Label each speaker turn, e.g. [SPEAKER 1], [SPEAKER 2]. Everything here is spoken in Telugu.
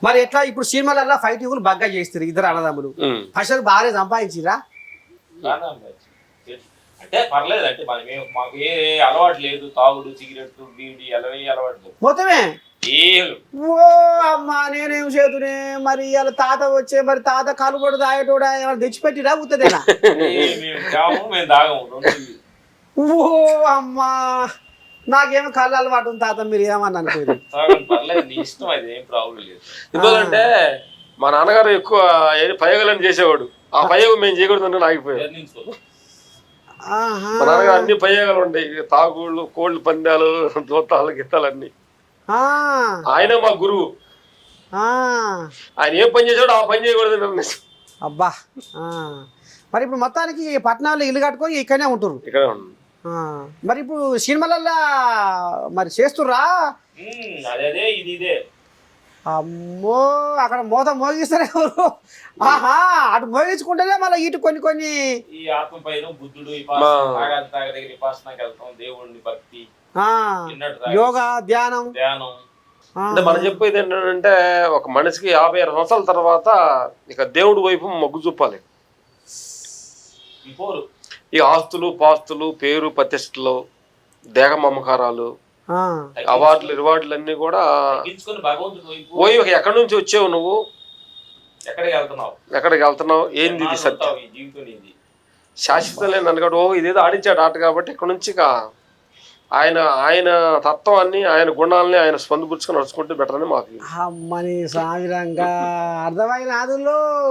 [SPEAKER 1] మరి ఎట్లా ఇప్పుడు సినిమాలలో ఫైటింగ్లు బాగా చేస్తారు ఇద్దరు అన్నదమ్ములు పైసలు బాగానే సంపాదించిరా
[SPEAKER 2] అంటే పర్లేదు అంటే మాకు ఏ అలవాటు లేదు తాగుడు సిగరెట్ బీడి అలవాటు లేదు
[SPEAKER 1] మొత్తమే
[SPEAKER 2] ఏం
[SPEAKER 1] ఓ అమ్మా నేనేం చేతునే మరి ఇలా తాత వచ్చే మరి తాత కలుబడి తాగేటోడా ఏమైనా తెచ్చిపెట్టిరా ఉత్తదేనా
[SPEAKER 2] మేము తాగము
[SPEAKER 1] ఓ అమ్మా నాకేమో కళ్ళు అలవాటు ఉంది తాత మీరు ఏమని అనుకోరు
[SPEAKER 2] పర్లేదు నీ ఇష్టం అది ఏం ప్రాబ్లం లేదు
[SPEAKER 3] ఎందుకంటే మా నాన్నగారు ఎక్కువ ప్రయోగాలను చేసేవాడు ఆ ప్రయోగం మేము చేయకూడదు ఆగిపోయాడు మా నాన్నగారు అన్ని ప్రయోగాలు ఉంటాయి తాగుళ్ళు కోళ్ళు పందాలు దోతాలు గిత్తాలు అన్ని ఆయన మా గురువు ఆయన ఏం పని చేసాడు ఆ పని చేయకూడదు
[SPEAKER 1] అబ్బా మరి ఇప్పుడు మొత్తానికి పట్టణాల్లో ఇల్లు కట్టుకొని ఇక్కడనే ఉంటారు
[SPEAKER 3] ఇక్కడే ఉన్నాం
[SPEAKER 1] మరి ఇప్పుడు సినిమాలల్లో మరి చేస్తుర్రా
[SPEAKER 2] అదే ఇది ఇదే
[SPEAKER 1] అమ్మో అక్కడ మోత మోగిస్తారు ఎవరు ఆహా అటు మోగించుకుంటేనే మళ్ళీ ఇటు కొన్ని
[SPEAKER 2] ఈ ఆత్మపైన బుద్ధుడు దగ్గర విపాసనకి వెళ్తాం దేవుడిని భక్తి
[SPEAKER 1] యోగా ధ్యానం
[SPEAKER 3] అంటే మనం చెప్పేది ఏంటంటే ఒక మనిషికి 56 సంవత్సరాల తర్వాత ఇక దేవుడి వైపు మొగ్గు చూపాలి ఈ ఆస్తులు పాస్తులు పేరు ప్రతిష్టలు దేహ మమకారాలు అవార్డులు రివార్డులు అన్ని కూడా పోయి ఎక్కడి నుంచి వచ్చావు నువ్వు ఎక్కడికి వెళ్తున్నావు ఏంది ఇది సత్యం శాశ్వతం లేని అనుకోడు ఓ ఇదేదో ఆడించాడు ఆట కాబట్టి ఇక్కడ నుంచి ఆయన తత్వాన్ని ఆయన గుణాలని ఆయన స్పందపుచ్చుకొని నడుచుకుంటే బెటర్ అని మాకు
[SPEAKER 1] అమ్మని సామిరంగా అర్థమైన ఆదుల్లో